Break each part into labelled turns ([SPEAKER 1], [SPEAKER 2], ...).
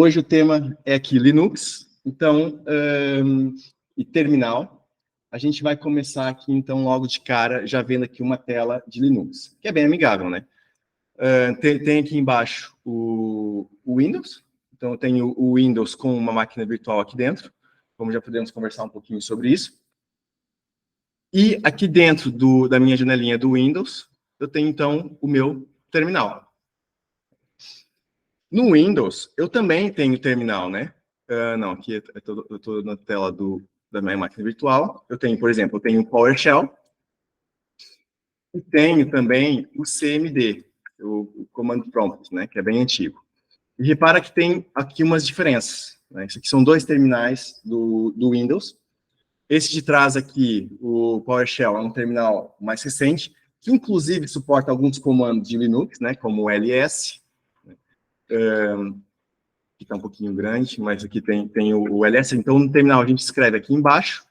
[SPEAKER 1] hoje o tema é aqui Linux, então, e terminal. A gente vai começar aqui, então, logo de cara, já vendo aqui uma tela de Linux, que é bem amigável, né? Tem aqui embaixo o Windows, então eu tenho o Windows com uma máquina virtual aqui dentro, como já podemos conversar um pouquinho sobre isso. E aqui dentro da minha janelinha do Windows, eu tenho, então, o meu terminal. No Windows, eu também tenho terminal, né? Não, aqui eu estou na tela da minha máquina virtual. Eu tenho, por exemplo, eu tenho o PowerShell e tenho também o CMD, o Command Prompt, né? Que é bem antigo. E repara que tem aqui umas diferenças, né? Isso aqui são dois terminais do Windows. Esse de trás aqui, o PowerShell, é um terminal mais recente, que inclusive suporta alguns comandos de Linux, né? Como o ls, que está um pouquinho grande, mas aqui tem o ls. Então, no terminal, a gente escreve aqui embaixo,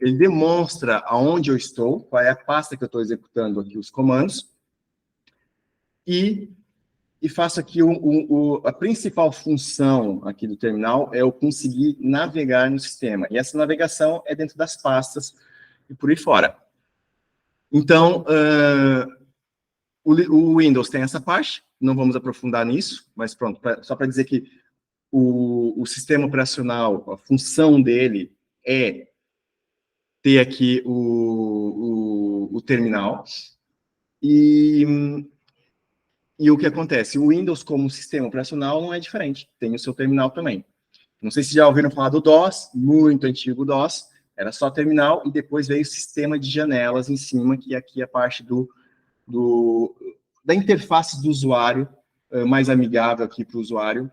[SPEAKER 1] ele demonstra aonde eu estou, qual é a pasta que eu estou executando aqui os comandos, e faço aqui a principal função aqui do terminal é eu conseguir navegar no sistema. E essa navegação é dentro das pastas e por aí fora. Então, o Windows tem essa parte, não vamos aprofundar nisso, mas pronto, só para dizer que o sistema operacional, a função dele é ter aqui o terminal. E o que acontece? O Windows, como sistema operacional, não é diferente. Tem o seu terminal também. Não sei se já ouviram falar do DOS, muito antigo DOS. Era só terminal e depois veio o sistema de janelas em cima, que aqui é a parte da interface do usuário, mais amigável aqui para o usuário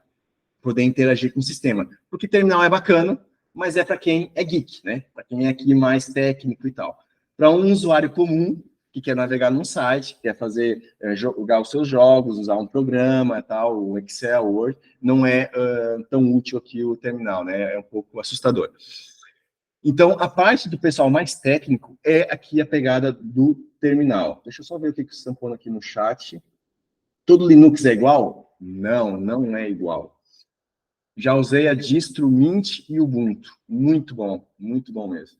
[SPEAKER 1] poder interagir com o sistema. Porque terminal é bacana, mas é para quem é geek, né? Para quem é aqui mais técnico e tal. Para um usuário comum, que quer navegar num site, quer fazer, jogar os seus jogos, usar um programa, tal, o Excel, o Word, não é tão útil aqui o terminal, né? É um pouco assustador. Então, a parte do pessoal mais técnico é aqui a pegada do terminal. Deixa eu só ver o que vocês estão pondo aqui no chat. Todo Linux é igual? Não, não é igual. Já usei a distro Mint e Ubuntu. Muito bom mesmo.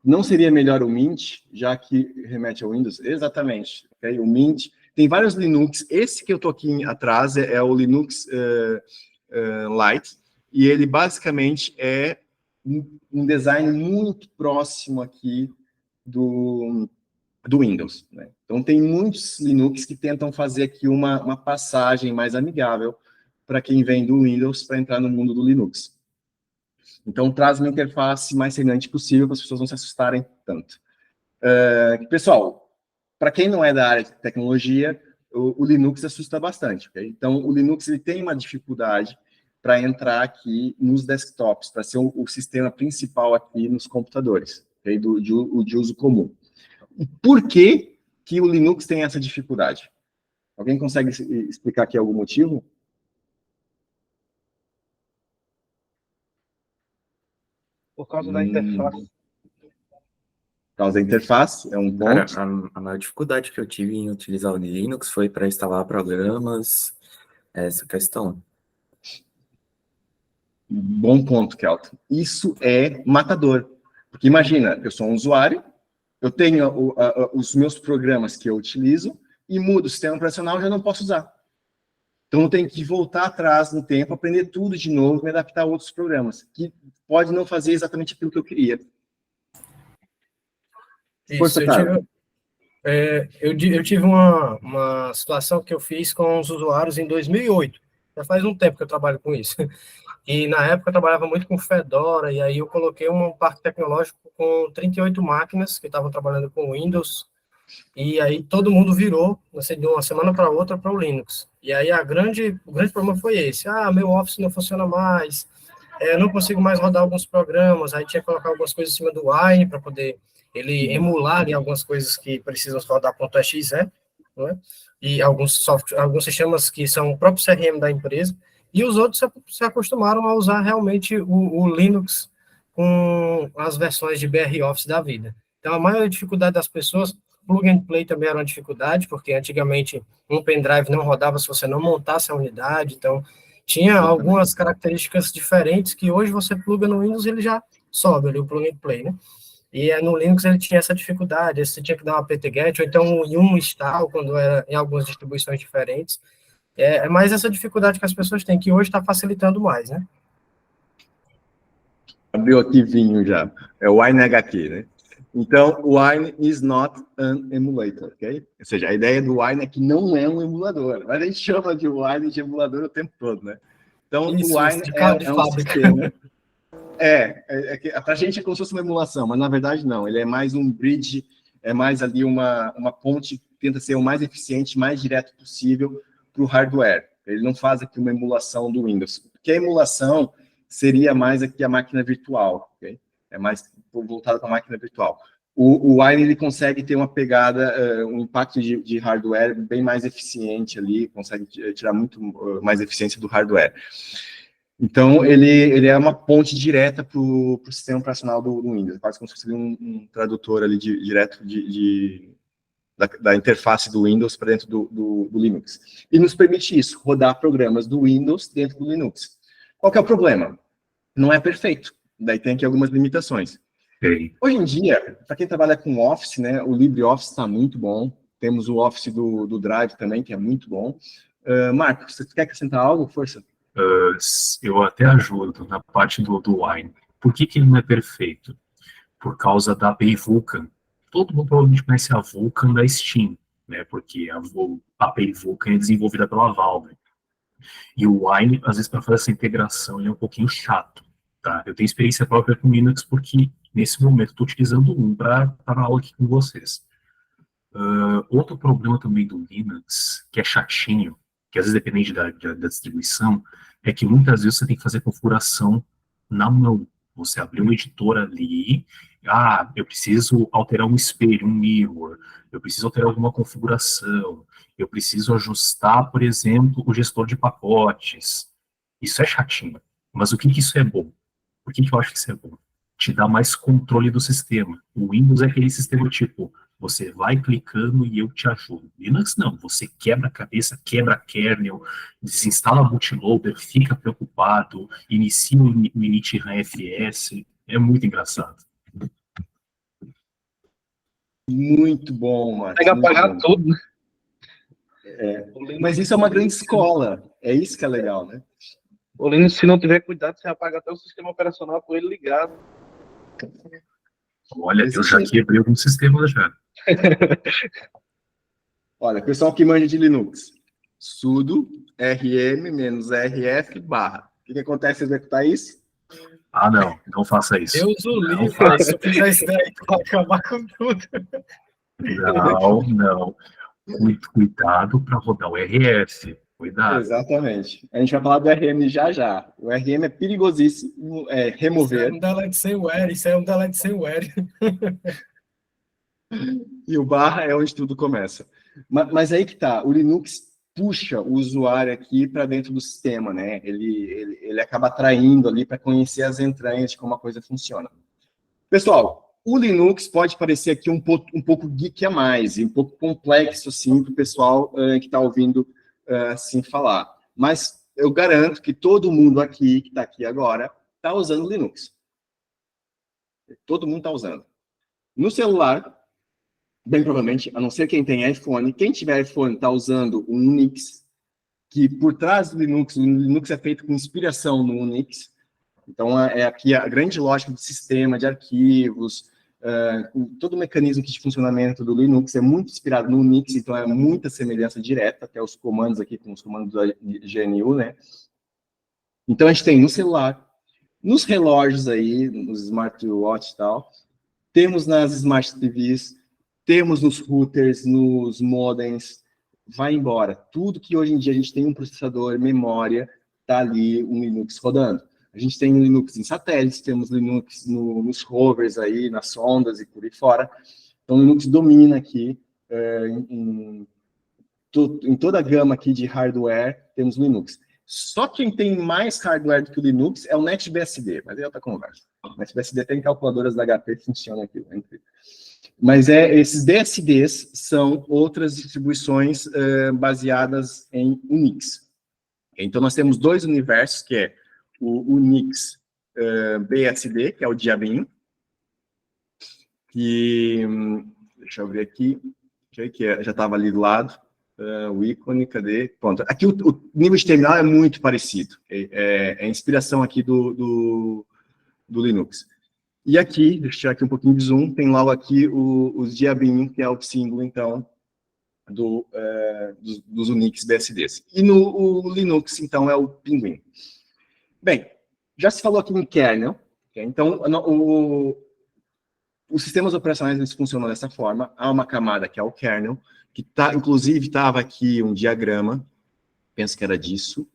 [SPEAKER 1] Não seria melhor o Mint, já que remete ao Windows? Exatamente. Okay? O Mint tem vários Linux. Esse que eu estou aqui atrás é o Linux Lite, e ele basicamente é um design muito próximo aqui do Windows, né? Então, tem muitos Linux que tentam fazer aqui uma passagem mais amigável para quem vem do Windows para entrar no mundo do Linux. Então, traz uma interface mais semelhante possível para as pessoas não se assustarem tanto. Pessoal, para quem não é da área de tecnologia, o Linux assusta bastante. Okay? Então, o Linux ele tem uma dificuldade para entrar aqui nos desktops, para ser o sistema principal aqui nos computadores, okay? de uso comum. E por que o Linux tem essa dificuldade? Alguém consegue explicar aqui algum motivo?
[SPEAKER 2] Por causa da interface.
[SPEAKER 1] Por causa da interface, é um ponto.
[SPEAKER 3] Cara, a maior dificuldade que eu tive em utilizar o Linux foi para instalar programas, essa questão.
[SPEAKER 1] Bom ponto, Kelton. Isso é matador. Porque imagina, eu sou um usuário, eu tenho os meus programas que eu utilizo, e mudo o sistema operacional, eu já não posso usar. Então, eu tenho que voltar atrás no tempo, aprender tudo de novo, me adaptar a outros programas, que pode não fazer exatamente aquilo que eu queria.
[SPEAKER 2] Isso, eu tive uma situação que eu fiz com os usuários em 2008. Já faz um tempo que eu trabalho com isso. E, na época, eu trabalhava muito com Fedora, e aí eu coloquei um parque tecnológico com 38 máquinas que estavam trabalhando com Windows, e aí todo mundo virou, assim, de uma semana para outra, para o Linux. E aí o grande problema foi esse. Meu Office não funciona mais, eu não consigo mais rodar alguns programas, aí tinha que colocar algumas coisas em cima do Wine para poder ele emular ali algumas coisas que precisam rodar .exe, né? E alguns sistemas que são o próprio CRM da empresa, e os outros se acostumaram a usar realmente o Linux com as versões de BR Office da vida. Então, a maior dificuldade das pessoas Plug and play também era uma dificuldade, porque antigamente um pendrive não rodava se você não montasse a unidade, então tinha algumas características diferentes que hoje você pluga no Windows e ele já sobe ali o plug and play, né? E no Linux ele tinha essa dificuldade, você tinha que dar uma apt-get, ou então em um install, quando era em algumas distribuições diferentes. É mais essa dificuldade que as pessoas têm, que hoje está facilitando mais, né?
[SPEAKER 1] Abriu aqui vinho já. É o Wine HQ, né? Então, o Wine is not an emulator, ok? Ou seja, a ideia do Wine é que não é um emulador. Mas a gente chama de Wine de emulador o tempo todo, né? Então,
[SPEAKER 2] Isso,
[SPEAKER 1] o Wine
[SPEAKER 2] de
[SPEAKER 1] é um
[SPEAKER 2] fábrica.
[SPEAKER 1] sistema... Pra gente é como se fosse uma emulação, mas na verdade não. Ele é mais um bridge, é mais ali uma ponte que tenta ser o mais eficiente, mais direto possível para o hardware. Ele não faz aqui uma emulação do Windows. Porque a emulação seria mais aqui a máquina virtual, ok? É mais voltado para a máquina virtual. O Wine, ele consegue ter uma pegada, um impacto de hardware bem mais eficiente ali, consegue tirar muito mais eficiência do hardware. Então, ele é uma ponte direta para o sistema operacional do Windows, quase como se fosse um tradutor ali direto da interface do Windows para dentro do Linux. E nos permite isso, rodar programas do Windows dentro do Linux. Qual que é o problema? Não é perfeito, daí tem aqui algumas limitações.
[SPEAKER 4] Sim.
[SPEAKER 1] Hoje em dia, para quem trabalha com Office, né, o LibreOffice está muito bom, temos o Office do Drive também, que é muito bom. Marco, você quer acrescentar algo? Força.
[SPEAKER 4] Eu até ajudo na parte do Wine. Por que ele não é perfeito? Por causa da API Vulkan. Todo mundo provavelmente conhece a Vulkan da Steam, né? Porque a API Vulkan é desenvolvida pela Valve. E o Wine, às vezes, para fazer essa integração, ele é um pouquinho chato. Tá? Eu tenho experiência própria com Linux porque, nesse momento, estou utilizando um para a aula aqui com vocês. Outro problema também do Linux, que é chatinho, que às vezes depende da distribuição, é que muitas vezes você tem que fazer configuração na mão. Você abriu um editor ali, eu preciso alterar um espelho, um mirror, eu preciso alterar alguma configuração, eu preciso ajustar, por exemplo, o gestor de pacotes. Isso é chatinho. Mas o que isso é bom? Por que eu acho que isso é bom? Te dá mais controle do sistema. O Windows é aquele sistema tipo, você vai clicando e eu te ajudo. Linux não, você quebra a cabeça, quebra kernel, desinstala bootloader, fica preocupado, inicia o initram FS, é muito engraçado.
[SPEAKER 1] Muito bom, Marcos.
[SPEAKER 5] Pega apagar tudo, né?
[SPEAKER 1] Mas isso é uma grande escola, é isso que é legal, né?
[SPEAKER 5] O Linux, se não tiver cuidado, você apaga até o sistema operacional com ele ligado.
[SPEAKER 4] Olha, eu já quebrei alguns sistemas já.
[SPEAKER 1] Olha, pessoal que manja de Linux, sudo rm-rf barra. O que acontece se executar isso?
[SPEAKER 4] Não faça isso.
[SPEAKER 2] Deus o livre, se eu fizer isso daí, tu vai acabar com tudo.
[SPEAKER 4] Não. Muito cuidado para rodar o RF. Cuidado.
[SPEAKER 1] Exatamente. A gente vai falar do RM já. O RM é perigosíssimo remover.
[SPEAKER 2] Isso é um delete sem where.
[SPEAKER 1] E o barra é onde tudo começa. Mas aí que tá, o Linux puxa o usuário aqui para dentro do sistema, né? Ele acaba atraindo ali para conhecer as entranhas de como a coisa funciona. Pessoal, o Linux pode parecer aqui um pouco geek a mais, e um pouco complexo, assim, para o pessoal que está ouvindo assim falar. Mas eu garanto que todo mundo aqui, que está aqui agora, está usando Linux. Todo mundo está usando. No celular, bem provavelmente, a não ser quem tem iPhone, quem tiver iPhone está usando o Unix, que por trás do Linux, o Linux é feito com inspiração no Unix. Então, é aqui a grande lógica do sistema, de arquivos, todo o mecanismo de funcionamento do Linux é muito inspirado no Unix, então é muita semelhança direta, até os comandos aqui, com os comandos da GNU, né? Então, a gente tem no celular, nos relógios aí, nos smartwatch e tal, temos nas smart TVs, temos nos routers, nos modems, vai embora. Tudo que hoje em dia a gente tem um processador, memória, tá ali um Linux rodando. A gente tem Linux em satélites, temos Linux nos rovers aí, nas sondas e por aí fora. Então, o Linux domina aqui em toda a gama aqui de hardware, temos Linux. Só quem tem mais hardware do que o Linux é o NetBSD, mas é outra conversa. O NetBSD tem calculadoras da HP que funcionam aqui. Mas esses DSDs são outras distribuições baseadas em Unix. Então, nós temos dois universos, que é o Unix BSD, que é o diabinho, que, deixa eu ver aqui, que já estava ali do lado, o ícone, cadê? Pronto. Aqui o nível de terminal é muito parecido, é a inspiração aqui do Linux. E aqui, deixa eu tirar aqui um pouquinho de zoom, tem logo aqui os diabinhos, que é o símbolo, então, dos Unix BSDs. E no Linux, então, é o Pinguim. Bem, já se falou aqui em kernel, okay? Então, os sistemas operacionais eles funcionam dessa forma. Há uma camada que é o kernel, que inclusive estava aqui um diagrama, penso que era disso,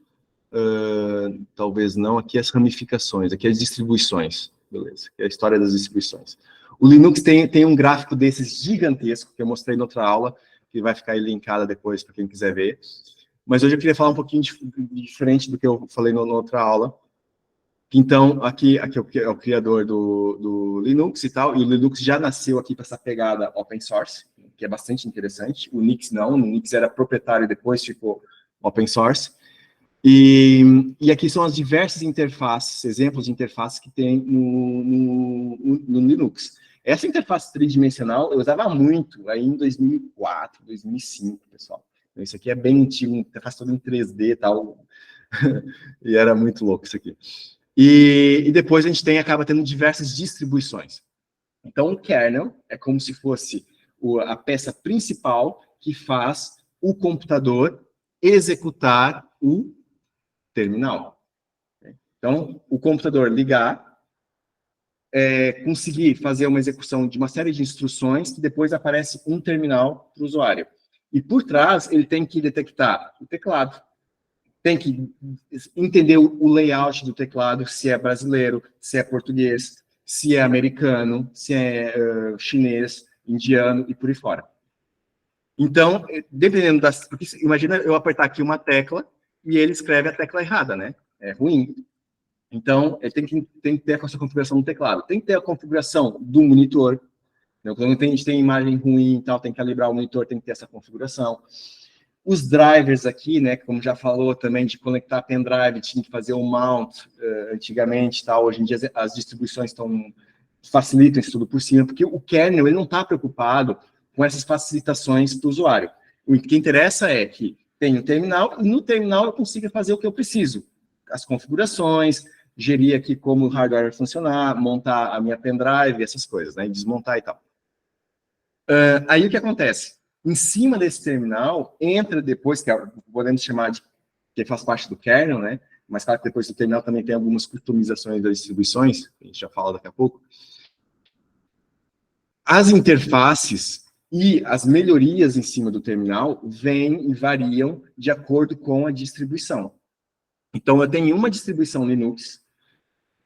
[SPEAKER 1] talvez não, aqui as ramificações, aqui as distribuições, beleza, aqui é a história das distribuições. O Linux tem um gráfico desses gigantesco, que eu mostrei na outra aula, que vai ficar aí linkada depois para quem quiser ver. Mas hoje eu queria falar um pouquinho diferente do que eu falei na outra aula. Então, aqui é o criador do Linux e tal, e o Linux já nasceu aqui para essa pegada open source, que é bastante interessante. O Unix não, o Unix era proprietário e depois ficou open source. E aqui são as diversas interfaces, exemplos de interfaces que tem no Linux. Essa interface tridimensional eu usava muito aí em 2004, 2005, pessoal. Então, isso aqui é bem antigo, interface toda em 3D e tal, e era muito louco isso aqui. E depois a gente acaba tendo diversas distribuições. Então, o kernel é como se fosse a peça principal que faz o computador executar o terminal. Então, o computador ligar, conseguir fazer uma execução de uma série de instruções que depois aparece um terminal para o usuário. E por trás, ele tem que detectar o teclado, tem que entender o layout do teclado, se é brasileiro, se é português, se é americano, se é chinês, indiano e por aí fora. Então, dependendo das... Porque imagina eu apertar aqui uma tecla e ele escreve a tecla errada, né? É ruim. Então, ele tem que ter a sua configuração no teclado. Tem que ter a configuração do monitor. Então, quando a gente tem imagem ruim e tal, tem que calibrar o monitor, tem que ter essa configuração. Os drivers aqui, né, como já falou também, de conectar pendrive, tinha que fazer o mount antigamente, tal. Hoje em dia as distribuições facilitam isso tudo por cima, porque o kernel ele não está preocupado com essas facilitações para o usuário. O que interessa é que tem um terminal, e no terminal eu consiga fazer o que eu preciso. As configurações, gerir aqui como o hardware vai funcionar, montar a minha pendrive, essas coisas, né, desmontar e tal. Aí o que acontece? Em cima desse terminal, entra depois, que podemos chamar de, que faz parte do kernel, né? Mas claro que depois do terminal também tem algumas customizações das distribuições, que a gente já fala daqui a pouco. As interfaces e as melhorias em cima do terminal vêm e variam de acordo com a distribuição. Então, eu tenho uma distribuição Linux,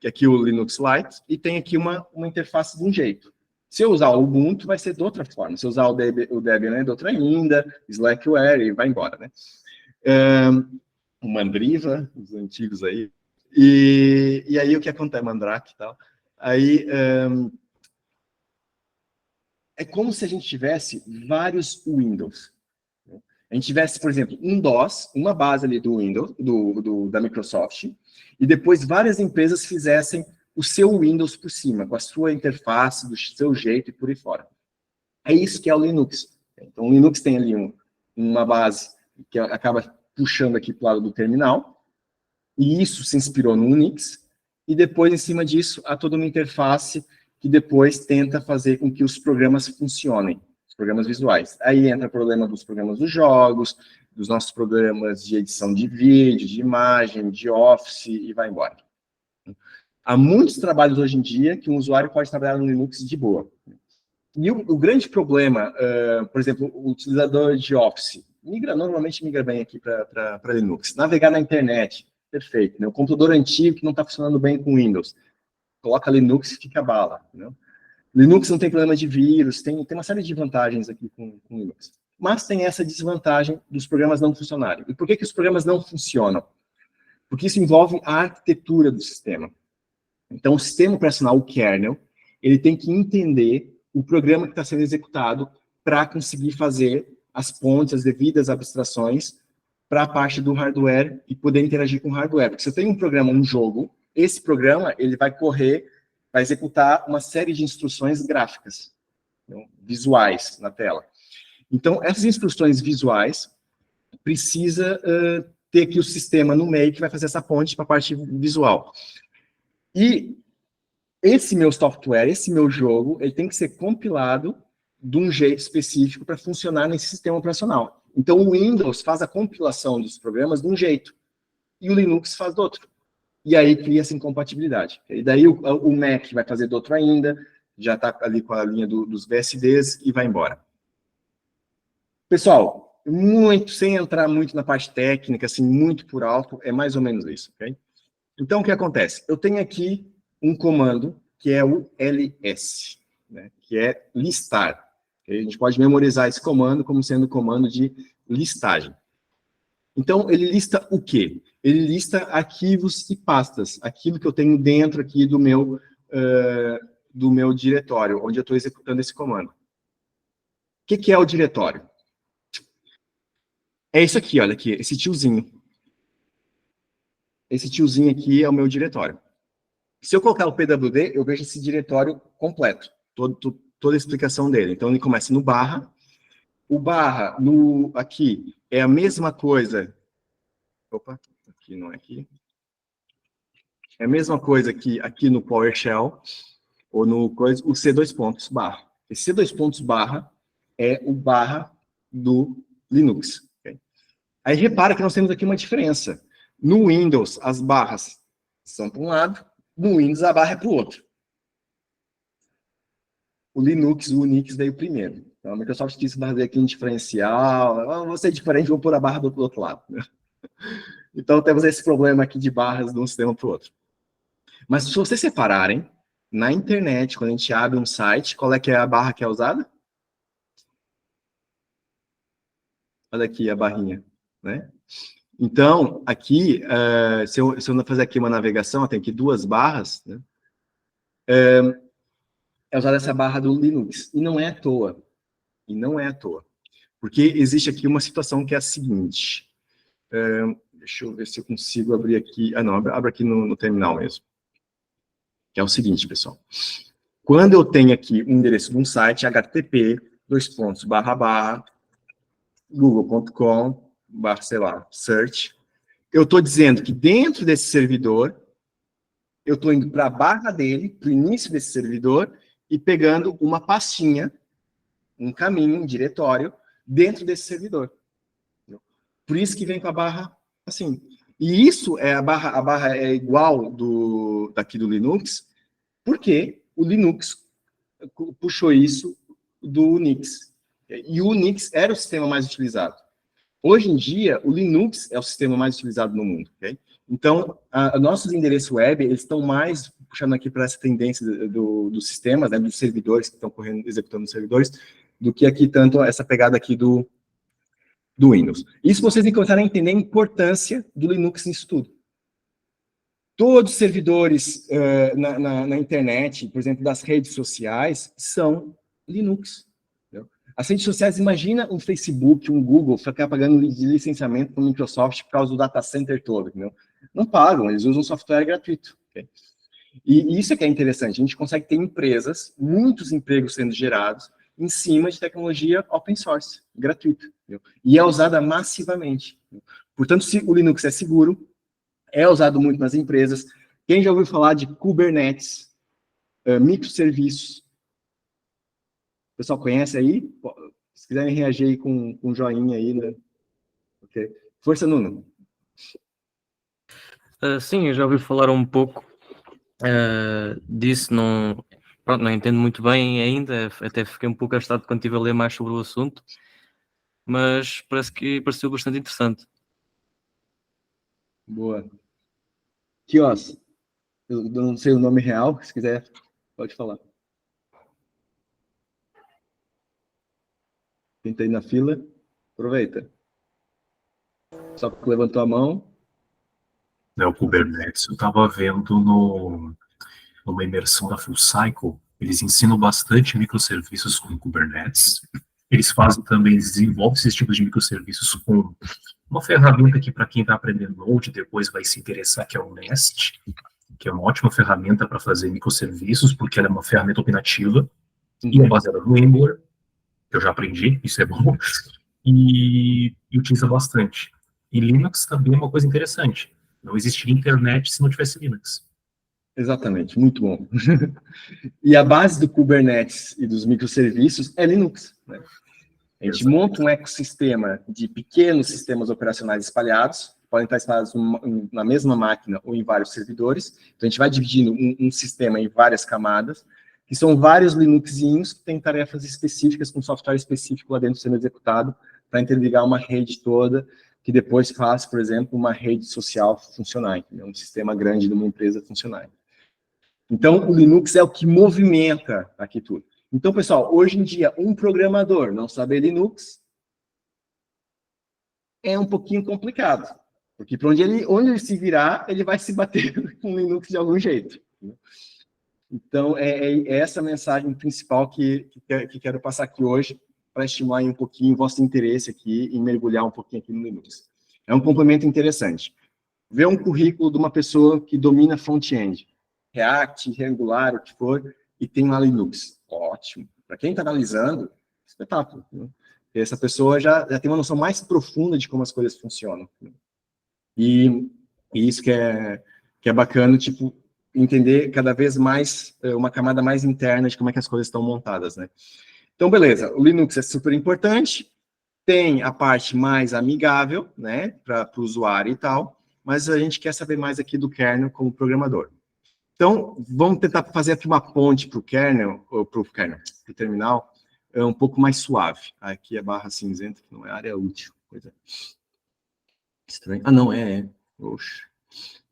[SPEAKER 1] que é aqui o Linux Lite, e tem aqui uma interface de um jeito. Se eu usar o Ubuntu, vai ser de outra forma. Se eu usar o Debian, é de outra ainda, Slackware, e vai embora, né? O Mandriva, os antigos aí. E aí, o que acontece? Mandrake e tal. Aí, é como se a gente tivesse vários Windows. A gente tivesse, por exemplo, um DOS, uma base ali do Windows, da Microsoft, e depois várias empresas fizessem o seu Windows por cima, com a sua interface, do seu jeito e por aí fora. É isso que é o Linux. Então, o Linux tem ali uma base que acaba puxando aqui para o lado do terminal, e isso se inspirou no Unix, e depois, em cima disso, há toda uma interface que depois tenta fazer com que os programas funcionem, os programas visuais. Aí entra o problema dos programas dos jogos, dos nossos programas de edição de vídeo, de imagem, de Office, e vai embora. Há muitos trabalhos hoje em dia que um usuário pode trabalhar no Linux de boa. E o grande problema, por exemplo, o utilizador de Office, normalmente migra bem aqui para Linux. Navegar na internet, perfeito. Né? O computador antigo que não está funcionando bem com Windows, coloca Linux e fica bala. Né? Linux não tem problema de vírus, tem uma série de vantagens aqui com Linux. Mas tem essa desvantagem dos programas não funcionarem. E por que os programas não funcionam? Porque isso envolve a arquitetura do sistema. Então, o sistema operacional, o kernel, ele tem que entender o programa que está sendo executado para conseguir fazer as pontes, as devidas abstrações para a parte do hardware e poder interagir com o hardware. Porque se eu tenho um programa, um jogo, esse programa ele vai correr, vai executar uma série de instruções gráficas, então, visuais na tela. Então, essas instruções visuais precisa ter aqui o sistema no meio que vai fazer essa ponte para a parte visual. E esse meu software, esse meu jogo, ele tem que ser compilado de um jeito específico para funcionar nesse sistema operacional. Então, o Windows faz a compilação dos programas de um jeito, e o Linux faz do outro. E aí cria essa incompatibilidade. E daí o Mac vai fazer do outro ainda, já está ali com a linha dos BSDs e vai embora. Pessoal, sem entrar muito na parte técnica, assim, muito por alto, é mais ou menos isso, ok? Então, o que acontece? Eu tenho aqui um comando que é o ls, né, que é listar. Okay? A gente pode memorizar esse comando como sendo o comando de listagem. Então, ele lista o quê? Ele lista arquivos e pastas, aquilo que eu tenho dentro aqui do meu diretório, onde eu estou executando esse comando. O que é o diretório? É isso aqui, olha aqui, esse tiozinho. Esse tiozinho aqui é o meu diretório. Se eu colocar o pwd, eu vejo esse diretório completo, toda a explicação dele. Então, ele começa no barra. O barra, aqui, é a mesma coisa. Opa, aqui não é aqui. É a mesma coisa que aqui no PowerShell, ou no coisa, o C2 pontos barra. Esse C2 pontos barra é o barra do Linux. Okay? Aí repara que nós temos aqui uma diferença. No Windows, as barras são para um lado, no Windows a barra é para o outro. O Linux, o Unix veio primeiro. Então a Microsoft quis fazer aqui um diferencial. Vou ser diferente, vou pôr a barra do outro lado. Então temos esse problema aqui de barras de um sistema para o outro. Mas se vocês separarem, na internet, quando a gente abre um site, qual é que é a barra que é usada? Olha aqui a barrinha, né? Então, aqui, se eu não fazer aqui uma navegação, eu tenho aqui duas barras, né? É usada essa barra do Linux. E não é à toa. E não é à toa. Porque existe aqui uma situação que é a seguinte. Deixa eu ver se eu consigo abrir aqui. Ah, não, abro aqui no terminal mesmo. Que é o seguinte, pessoal. Quando eu tenho aqui o endereço de um site, http://google.com, sei lá, search, eu estou dizendo que dentro desse servidor, eu estou indo para a barra dele, para o início desse servidor, e pegando uma pastinha, um caminho, um diretório, dentro desse servidor. Por isso que vem com a barra assim. E isso é a barra é igual daqui do Linux, porque o Linux puxou isso do Unix. E o Unix era o sistema mais utilizado. Hoje em dia, o Linux é o sistema mais utilizado no mundo. Okay? Então, nossos endereços web, eles estão mais puxando aqui para essa tendência dos sistemas, né, dos servidores que estão executando os servidores, do que aqui tanto essa pegada aqui do Windows. Isso vocês começarem a entender a importância do Linux nisso tudo. Todos os servidores na internet, por exemplo, das redes sociais, são Linux. Entendeu? As redes sociais, imagina um Facebook, um Google, ficar pagando de licenciamento para o Microsoft por causa do data center todo. Entendeu? Não pagam, eles usam software gratuito. Okay? E isso é que é interessante, a gente consegue ter empresas, muitos empregos sendo gerados, em cima de tecnologia open source, gratuita. Entendeu? E é usada massivamente. Entendeu? Portanto, se o Linux é seguro, é usado muito nas empresas. Quem já ouviu falar de Kubernetes, microserviços? O pessoal conhece aí? Se quiserem reagir aí com joinha aí, né? Okay. Força, Nuno.
[SPEAKER 6] Sim, eu já ouvi falar um pouco disso, não entendo muito bem ainda, até fiquei um pouco assustado quando estive a ler mais sobre o assunto, mas pareceu bastante interessante.
[SPEAKER 1] Boa. Kios, eu não sei o nome real, se quiser, pode falar. Quem está aí na fila, aproveita. Só que levantou a mão.
[SPEAKER 4] O Kubernetes, eu estava vendo numa imersão da Full Cycle, Eles ensinam bastante microserviços com Kubernetes. Eles fazem também, eles desenvolvem esses tipos de microserviços com uma ferramenta que, para quem está aprendendo Node, depois vai se interessar, que é o Nest, que é uma ótima ferramenta para fazer microserviços, porque ela é uma ferramenta opinativa e é baseada no Angular, que eu já aprendi, isso é bom, e utiliza bastante. E Linux também é uma coisa interessante. Não existiria internet se não tivesse Linux.
[SPEAKER 1] Exatamente, muito bom. E a base do Kubernetes e dos microserviços é Linux, né? A gente monta um ecossistema de pequenos sistemas operacionais espalhados, podem estar espalhados na mesma máquina ou em vários servidores. Então, a gente vai dividindo um sistema em várias camadas, que são vários Linuxinhos que têm tarefas específicas, com software específico lá dentro sendo executado, para interligar uma rede toda, que depois faz, por exemplo, uma rede social funcionar, entendeu? Um sistema grande de uma empresa funcionar. Então, o Linux é o que movimenta aqui tudo. Então, pessoal, hoje em dia, um programador não saber Linux é um pouquinho complicado. Porque para onde ele se virar, ele vai se bater com Linux de algum jeito. Então, é essa mensagem principal que quero passar aqui hoje, para estimular um pouquinho o vosso interesse aqui em mergulhar um pouquinho aqui no Linux. É um complemento interessante. Ver um currículo de uma pessoa que domina front-end, React, Angular, o que for, e tem lá Linux. Ótimo. Para quem está analisando, espetáculo. Né? Essa pessoa já tem uma noção mais profunda de como as coisas funcionam. E isso que é bacana, tipo, entender cada vez mais uma camada mais interna de como é que as coisas estão montadas, né? Então, beleza. O Linux é super importante. Tem a parte mais amigável, né, para o usuário e tal, mas a gente quer saber mais aqui do kernel como programador. Então, vamos tentar fazer aqui uma ponte para o kernel, ou para o terminal, um pouco mais suave. Aqui é barra cinzenta, que não é área útil. Coisa estranha. Ah, não, Oxe.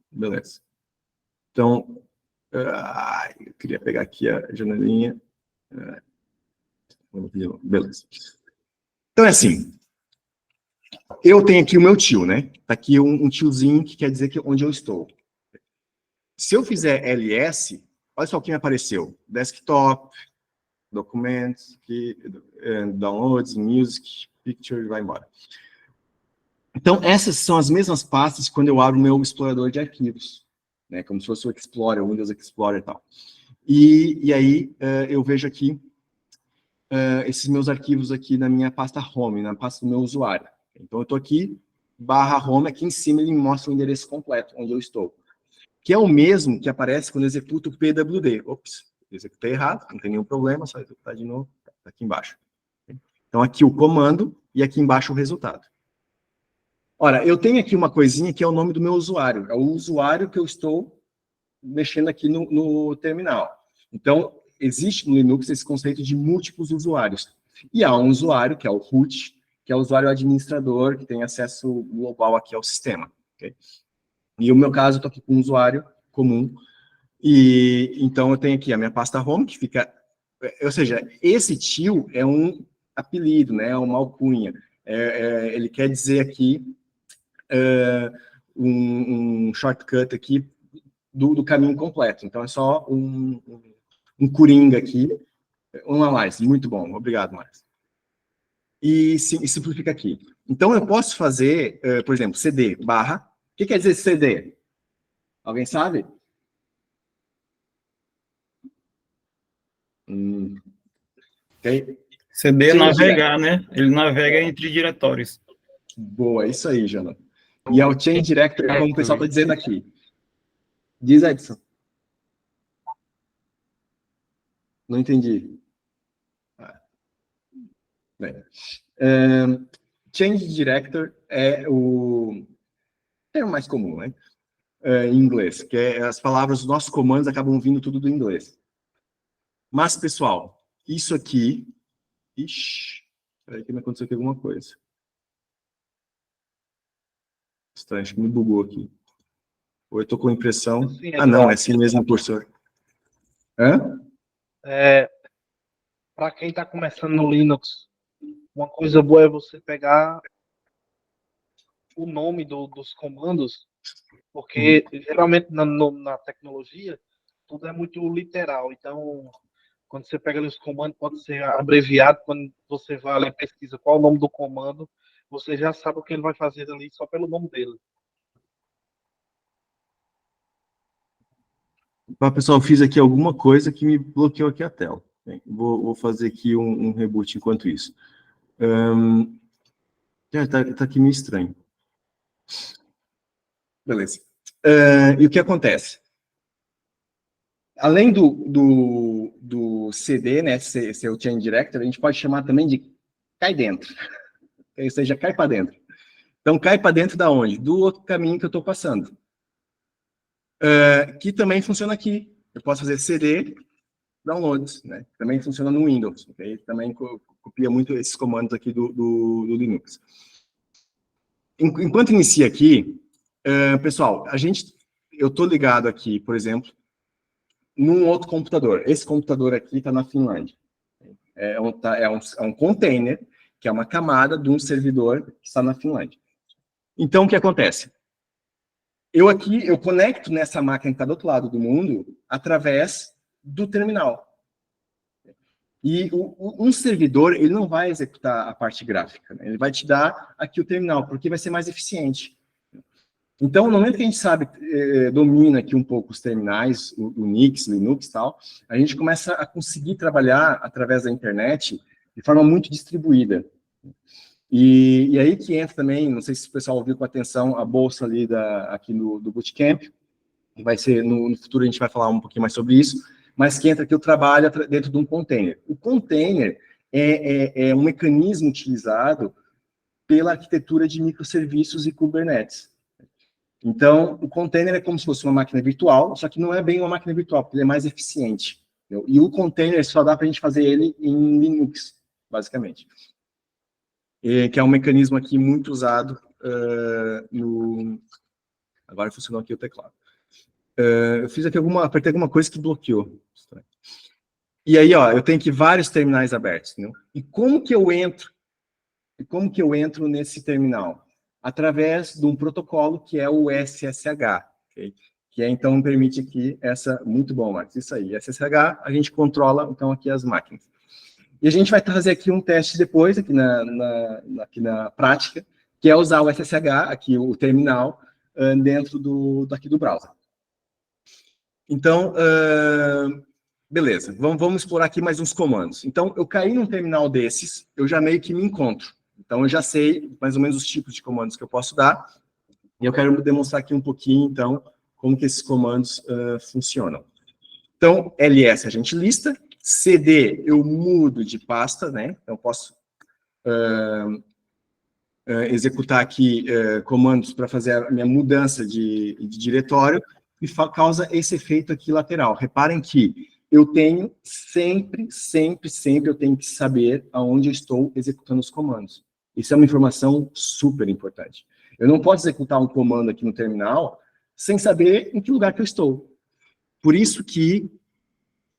[SPEAKER 1] Beleza. Então, eu queria pegar aqui a janelinha. Beleza. Então, é assim. Eu tenho aqui o meu tio, né? Tá aqui um tiozinho que quer dizer que onde eu estou. Se eu fizer ls, olha só o que me apareceu. Desktop, documentos, downloads, music, picture, vai embora. Então, essas são as mesmas pastas quando eu abro o meu explorador de arquivos, né? Como se fosse o Explorer, o Windows Explorer e tal. E aí, eu vejo aqui esses meus arquivos aqui na minha pasta home, na pasta do meu usuário. Então, eu estou aqui, /home, aqui em cima ele me mostra o endereço completo, onde eu estou. Que é o mesmo que aparece quando eu executo o pwd. Ops, executei errado, não tem nenhum problema, só executar de novo, tá aqui embaixo. Então, aqui o comando e aqui embaixo o resultado. Ora, eu tenho aqui uma coisinha que é o nome do meu usuário. É o usuário que eu estou mexendo aqui no terminal. Então, existe no Linux esse conceito de múltiplos usuários. E há um usuário, que é o root, que é o usuário administrador, que tem acesso global aqui ao sistema. Okay? E no meu caso, eu estou aqui com um usuário comum. E então, eu tenho aqui a minha pasta home, que fica... Ou seja, esse tio é um apelido, né? É uma alcunha. Ele quer dizer aqui um shortcut aqui do caminho completo. Então, é só um coringa aqui. Uma mais, muito bom. Obrigado, Marcos. E simplifica aqui. Então, eu posso fazer, por exemplo, cd barra. O que quer dizer cd? Alguém sabe? Okay.
[SPEAKER 7] CD é navegar, né? Ele navega entre diretórios.
[SPEAKER 1] Boa, isso aí, Jana. E é o Change Director, como o pessoal está dizendo aqui. Diz, Edson. Não entendi. Bem. Change Director é o termo mais comum, né? Em inglês, que as palavras, os nossos comandos acabam vindo tudo do inglês. Mas, pessoal, isso aqui... Ixi, peraí que me aconteceu aqui alguma coisa. Estranho, acho que me bugou aqui. Ou eu estou com impressão... não, é assim mesmo, professor. Hã?
[SPEAKER 5] Para quem está começando no Linux, uma coisa boa é você pegar o nome dos comandos, porque geralmente na tecnologia tudo é muito literal. Então, Quando você pega ali os comandos, pode ser abreviado. Quando você vai ali e pesquisa qual o nome do comando, você já sabe o que ele vai fazer ali só pelo nome dele.
[SPEAKER 1] Pessoal, eu fiz aqui alguma coisa que me bloqueou aqui a tela. Bem, vou fazer aqui um reboot enquanto isso. Tá aqui meio estranho. Beleza. E o que acontece? Além do CD, né, ser o Chain Director, a gente pode chamar também de cai dentro. Ou seja, cai para dentro. Então, cai para dentro da onde? Do outro caminho que eu estou passando. Que também funciona aqui. Eu posso fazer CD, downloads, né? Também funciona no Windows. Okay? Também copia muito esses comandos aqui do Linux. Enquanto inicia aqui, pessoal, eu estou ligado aqui, por exemplo, num outro computador. Esse computador aqui está na Finlândia. É um container, que é uma camada de um servidor que está na Finlândia. Então, o que acontece? Eu conecto nessa máquina que está do outro lado do mundo através do terminal. E um servidor, ele não vai executar a parte gráfica, né? Ele vai te dar aqui o terminal, porque vai ser mais eficiente. Então, no momento que a gente sabe, domina aqui um pouco os terminais, o Unix, Linux e tal, a gente começa a conseguir trabalhar através da internet de forma muito distribuída. E aí que entra também, não sei se o pessoal ouviu com atenção, a bolsa ali aqui do Bootcamp, que vai ser, no futuro a gente vai falar um pouquinho mais sobre isso, mas que entra aqui o trabalho dentro de um container. O container é um mecanismo utilizado pela arquitetura de microserviços e Kubernetes. Então, o container é como se fosse uma máquina virtual, só que não é bem uma máquina virtual, porque ele é mais eficiente. Entendeu? E o container só dá para a gente fazer ele em Linux, basicamente. Que é um mecanismo aqui muito usado Agora funcionou aqui o teclado. Eu fiz aqui apertei alguma coisa que bloqueou. E aí, ó, eu tenho aqui vários terminais abertos. Entendeu? E como que eu entro nesse terminal? Através de um protocolo que é o SSH, okay? Que então permite aqui muito bom, Marcos, isso aí, SSH, a gente controla então aqui as máquinas. E a gente vai fazer aqui um teste depois, aqui na prática, que é usar o SSH, aqui o terminal, dentro daqui do browser. Então, beleza, vamos explorar aqui mais uns comandos. Então, eu caí num terminal desses, eu já meio que me encontro. Então, eu já sei mais ou menos os tipos de comandos que eu posso dar, e eu quero demonstrar aqui um pouquinho, então, como que esses comandos funcionam. Então, ls a gente lista, cd eu mudo de pasta, né? Então, eu posso executar aqui comandos para fazer a minha mudança de diretório, e causa esse efeito aqui lateral. Reparem que eu tenho sempre eu tenho que saber aonde eu estou executando os comandos. Isso é uma informação super importante. Eu não posso executar um comando aqui no terminal sem saber em que lugar que eu estou. Por isso que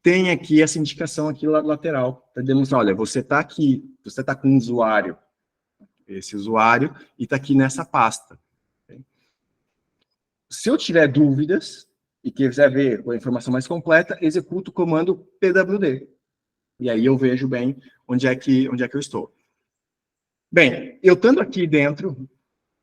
[SPEAKER 1] tem aqui essa indicação aqui lateral, para demonstrar, olha, você está aqui, você está com um usuário, esse usuário, e está aqui nessa pasta. Se eu tiver dúvidas e quiser ver a informação mais completa, executo o comando pwd. E aí eu vejo bem onde é que eu estou. Bem, eu estando aqui dentro,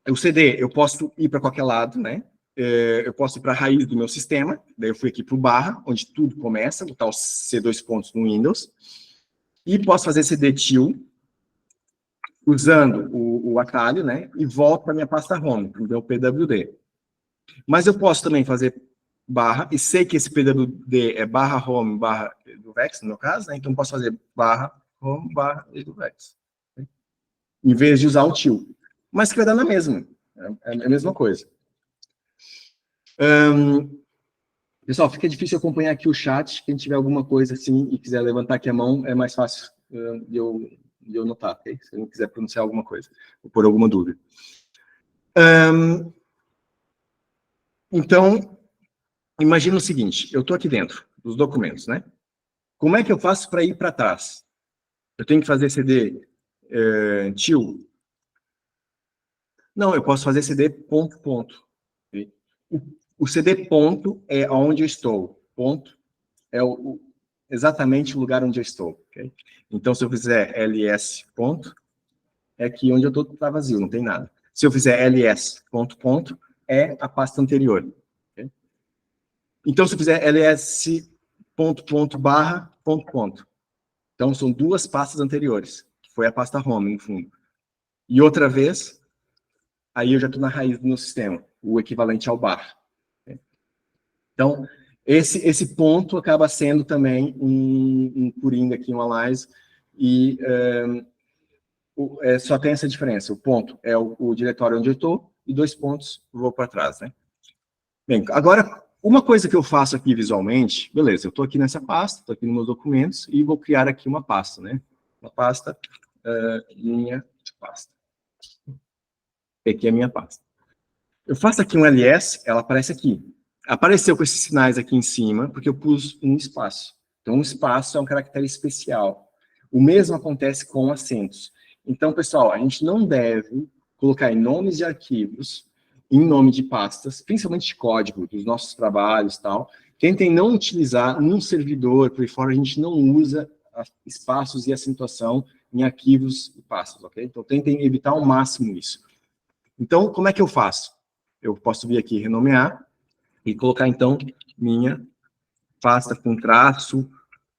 [SPEAKER 1] o CD, eu posso ir para qualquer lado, né? Eu posso ir para a raiz do meu sistema, daí eu fui aqui para o barra, onde tudo começa, botar os C2 pontos no Windows, e posso fazer CD till, usando o atalho, né? E volto para a minha pasta home, para o meu pwd. Mas eu posso também fazer barra, e sei que esse pwd é barra home, barra eduvex, no meu caso, né? Então posso fazer barra home, barra eduvex. Em vez de usar o till. Mas que vai dar na mesma. É a mesma coisa. Pessoal, fica difícil acompanhar aqui o chat. Quem tiver alguma coisa assim e quiser levantar aqui a mão, é mais fácil de eu notar, ok? Se não quiser pronunciar alguma coisa, ou por alguma dúvida. Então, imagina o seguinte, eu estou aqui dentro dos documentos, né? Como é que eu faço para ir para trás? Eu tenho que fazer CD till? Não, eu posso fazer CD ponto, ponto. Okay? O CD ponto é onde eu estou. Ponto é exatamente o lugar onde eu estou. Okay? Então, se eu fizer ls ponto, é aqui onde eu estou, está vazio, não tem nada. Se eu fizer ls ponto, ponto, é a pasta anterior. Okay? Então, se eu fizer ls ponto, ponto, barra, ponto, ponto. Então, são duas pastas anteriores, que foi a pasta home, no fundo. E outra vez, aí eu já estou na raiz do meu sistema, o equivalente ao bar. Okay? Então, esse ponto acaba sendo também um coringa aqui, um alias, e só tem essa diferença. O ponto é o diretório onde eu estou, e 2 pontos eu vou para trás, né? Bem, agora, uma coisa que eu faço aqui visualmente, beleza, eu estou aqui nessa pasta, estou aqui nos meus documentos, e vou criar aqui uma pasta, né? Uma pasta, minha pasta. Aqui é a minha pasta. Eu faço aqui um ls, ela aparece aqui. Apareceu com esses sinais aqui em cima, porque eu pus um espaço. Então, um espaço é um caractere especial. O mesmo acontece com acentos. Então, pessoal, a gente não deve colocar em nomes de arquivos, em nome de pastas, principalmente de código, dos nossos trabalhos e tal. Tentem não utilizar num servidor, por aí fora, a gente não usa espaços e acentuação em arquivos e pastas, ok? Então, tentem evitar ao máximo isso. Então, como é que eu faço? Eu posso vir aqui renomear e colocar, então, minha pasta com traço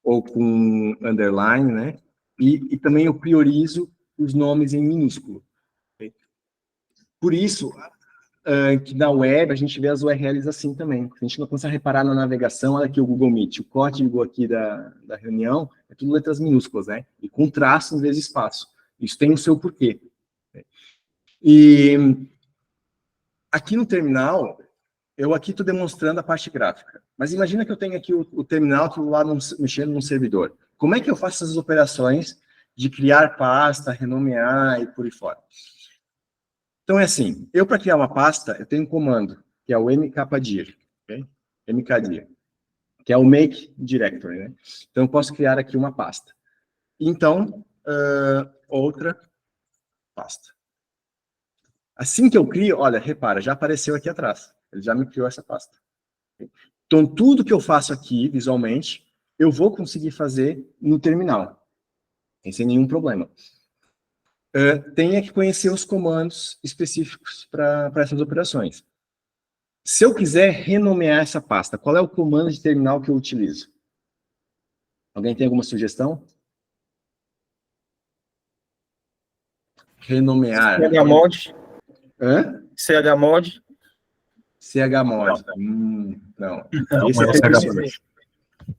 [SPEAKER 1] ou com underline, né? E também eu priorizo os nomes em minúsculo. Okay? Por isso, que na web a gente vê as URLs assim também. A gente não começa a reparar na navegação, olha aqui o Google Meet, o código aqui da reunião é tudo letras minúsculas, né? E com traço em vez de espaço. Isso tem o seu porquê. E aqui no terminal, eu aqui estou demonstrando a parte gráfica. Mas imagina que eu tenho aqui o terminal, estou lá mexendo num servidor. Como é que eu faço essas operações de criar pasta, renomear e por aí fora? Então é assim, eu para criar uma pasta, eu tenho um comando, que é o mkdir, okay? mkdir, que é o make directory, né? Então eu posso criar aqui uma pasta. Então, outra pasta. Assim que eu crio, olha, repara, já apareceu aqui atrás. Ele já me criou essa pasta. Então, tudo que eu faço aqui, visualmente, eu vou conseguir fazer no terminal. Sem nenhum problema. Tenha que conhecer os comandos específicos para essas operações. Se eu quiser renomear essa pasta, qual é o comando de terminal que eu utilizo? Alguém tem alguma sugestão? Renomear.
[SPEAKER 7] chmod.
[SPEAKER 1] Hã?
[SPEAKER 7] chmod.
[SPEAKER 1] chmod. Não. Esse
[SPEAKER 4] Não é
[SPEAKER 1] é
[SPEAKER 4] o
[SPEAKER 1] chmod.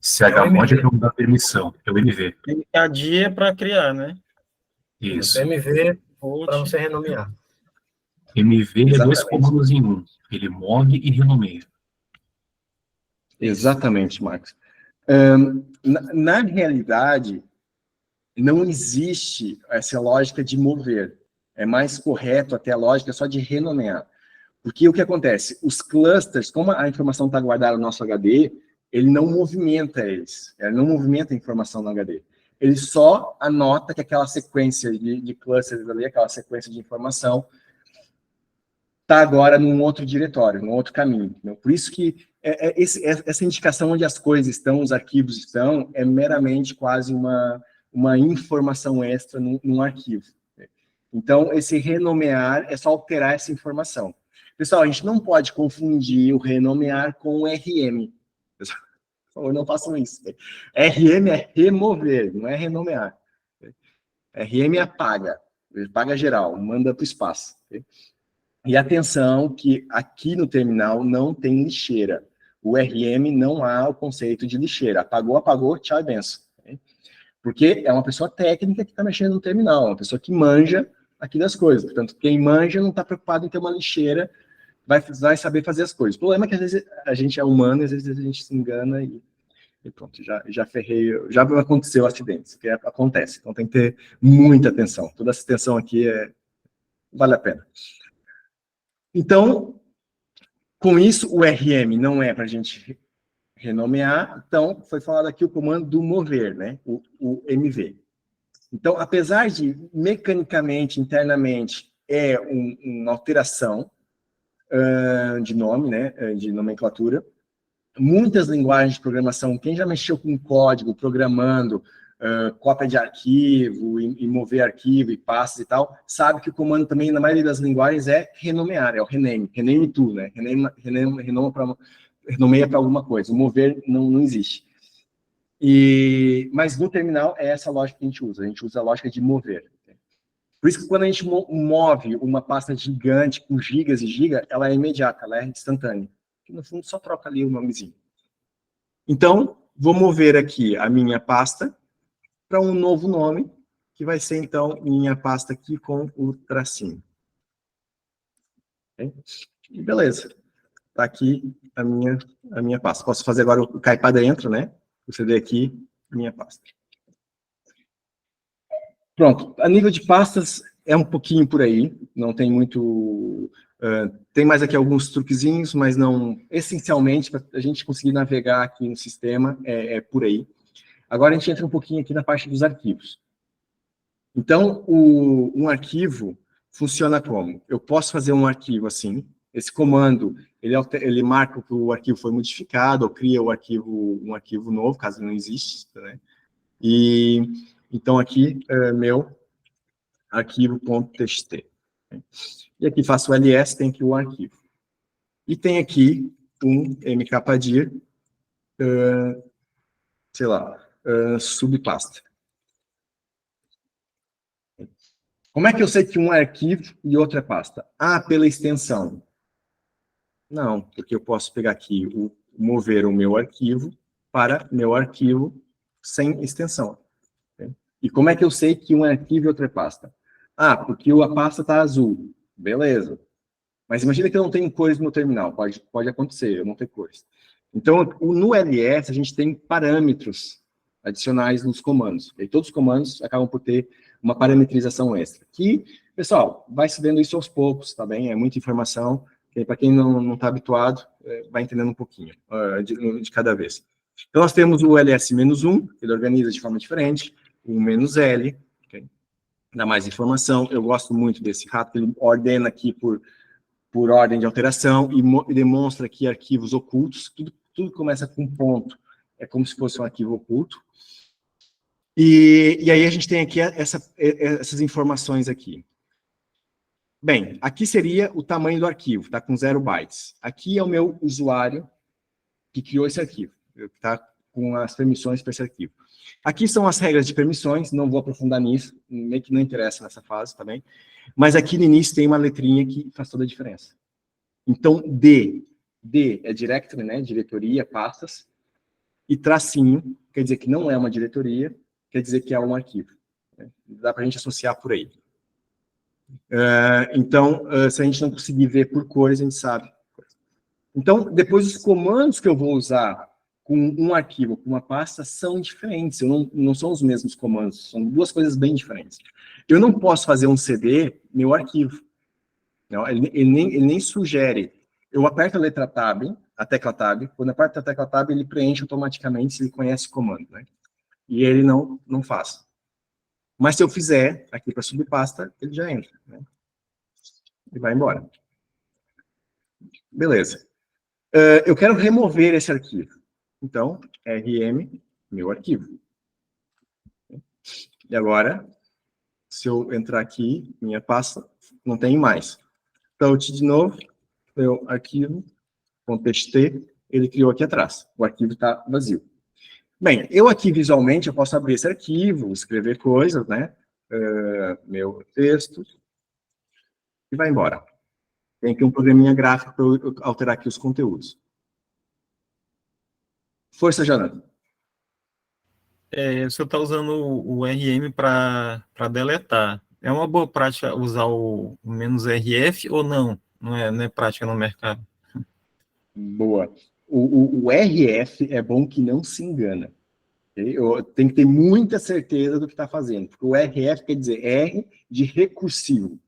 [SPEAKER 4] chmod é para mudar a permissão, é o MV.
[SPEAKER 7] mkdir é para criar, né?
[SPEAKER 4] Isso.
[SPEAKER 2] MV para você renomear.
[SPEAKER 4] MV é 2
[SPEAKER 1] Exatamente.
[SPEAKER 4] comandos em um. Ele mog e renomeia.
[SPEAKER 1] Exatamente, Marcos. Na realidade, não existe essa lógica de mover. É mais correto até a lógica só de renomear. Porque o que acontece? Os clusters, como a informação está guardada no nosso HD, ele não movimenta eles. Ele não movimenta a informação no HD. Ele só anota que aquela sequência de clusters ali, aquela sequência de informação, está agora num outro diretório, num outro caminho. Por isso que essa indicação onde as coisas estão, os arquivos estão, é meramente quase uma informação extra num arquivo. Então, esse renomear é só alterar essa informação. Pessoal, a gente não pode confundir o renomear com o RM. Por favor, não façam isso. RM é remover, não é renomear. RM é apaga, apaga geral, manda para o espaço. E atenção que aqui no terminal não tem lixeira. O RM não há o conceito de lixeira. Apagou, apagou, tchau e benção. Porque é uma pessoa técnica que está mexendo no terminal, uma pessoa que manja aqui das coisas. Portanto, quem manja não está preocupado em ter uma lixeira, vai saber fazer as coisas. O problema é que às vezes a gente é humano, às vezes a gente se engana e pronto, já ferrei, já aconteceu acidentes, que acontece. Então tem que ter muita atenção. Toda essa atenção aqui vale a pena. Então, com isso, o RM não é para a gente renomear, então foi falado aqui o comando do mover, né? O MV. Então, apesar de mecanicamente, internamente, uma alteração de nome, né? De nomenclatura, muitas linguagens de programação, quem já mexeu com código, programando, cópia de arquivo, e mover arquivo, e pastas e tal, sabe que o comando também, na maioria das linguagens, é renomear, é o rename. Rename to, né? Renomeia para alguma coisa. O mover não existe. Mas no terminal é essa lógica que a gente usa a lógica de mover. Por isso que quando a gente move uma pasta gigante com gigas e gigas, ela é imediata, ela é instantânea. Que no fundo só troca ali o nomezinho. Então, vou mover aqui a minha pasta para um novo nome, que vai ser então minha pasta aqui com o tracinho. Okay? E beleza. Está aqui a minha pasta. Posso fazer agora o cair para dentro, né? Você vê aqui minha pasta. Pronto. A nível de pastas, é um pouquinho por aí. Não tem muito... tem mais aqui alguns truquezinhos, mas não... Essencialmente, para a gente conseguir navegar aqui no sistema, é por aí. Agora a gente entra um pouquinho aqui na parte dos arquivos. Então, um arquivo funciona como? Eu posso fazer um arquivo assim. Esse comando, ele marca que o arquivo foi modificado, ou cria um arquivo novo, caso não exista, né? E então aqui meu arquivo.txt. E aqui faço o ls, tem aqui o arquivo. E tem aqui um mkdir, sei lá, subpasta. Como é que eu sei que um é arquivo e outro é pasta? Ah, pela extensão. Não, porque eu posso pegar aqui, mover o meu arquivo para meu arquivo sem extensão. Okay? E como é que eu sei que um é arquivo e outro é pasta? Ah, porque a pasta está azul. Beleza. Mas imagina que eu não tenho cores no terminal. Pode acontecer, eu não tenho cores. Então, no ls, a gente tem parâmetros adicionais nos comandos. E todos os comandos acabam por ter uma parametrização extra. Que, pessoal, vai se vendo isso aos poucos, tá bem? É muita informação. Para quem não está habituado, vai entendendo um pouquinho de cada vez. Então, nós temos o ls-1, ele organiza de forma diferente, o "-l", okay? Dá mais informação. Eu gosto muito desse rato, ele ordena aqui por ordem de alteração e demonstra aqui arquivos ocultos. Tudo começa com ponto, é como se fosse um arquivo oculto. E aí a gente tem aqui essas informações aqui. Bem, aqui seria o tamanho do arquivo, está com 0 bytes. Aqui é o meu usuário que criou esse arquivo, está com as permissões para esse arquivo. Aqui são as regras de permissões, não vou aprofundar nisso, meio que não interessa nessa fase também. Mas aqui no início tem uma letrinha que faz toda a diferença. Então, D é directory, né, diretoria, pastas, e tracinho, quer dizer que não é uma diretoria, quer dizer que é um arquivo. Né? Dá para a gente associar por aí. Então, se a gente não conseguir ver por cores, a gente sabe. Então, depois os comandos que eu vou usar com um arquivo, com uma pasta, são diferentes, não são os mesmos comandos, são duas coisas bem diferentes. Eu não posso fazer um cd meu arquivo. Não, ele nem sugere. Eu aperto a letra tab, a tecla tab, quando eu aperto a tecla tab, ele preenche automaticamente se ele conhece o comando, né? E ele não faz. Mas se eu fizer aqui para subpasta, ele já entra, né? E vai embora. Beleza. Eu quero remover esse arquivo. Então, rm, meu arquivo. E agora, se eu entrar aqui, minha pasta, não tem mais. Touch de novo, meu arquivo.txt, ele criou aqui atrás. O arquivo está vazio. Bem, eu aqui visualmente, eu posso abrir esse arquivo, escrever coisas, né? Meu texto, e vai embora. Tem aqui um programinha gráfico para eu alterar aqui os conteúdos. Força, Jonathan.
[SPEAKER 7] Você está usando o RM para deletar. É uma boa prática usar o "-rf" ou não? Não é prática no mercado?
[SPEAKER 1] Boa. O RF é bom que não se engana. Eu tenho que ter muita certeza do que está fazendo, porque o RF quer dizer R de recursivo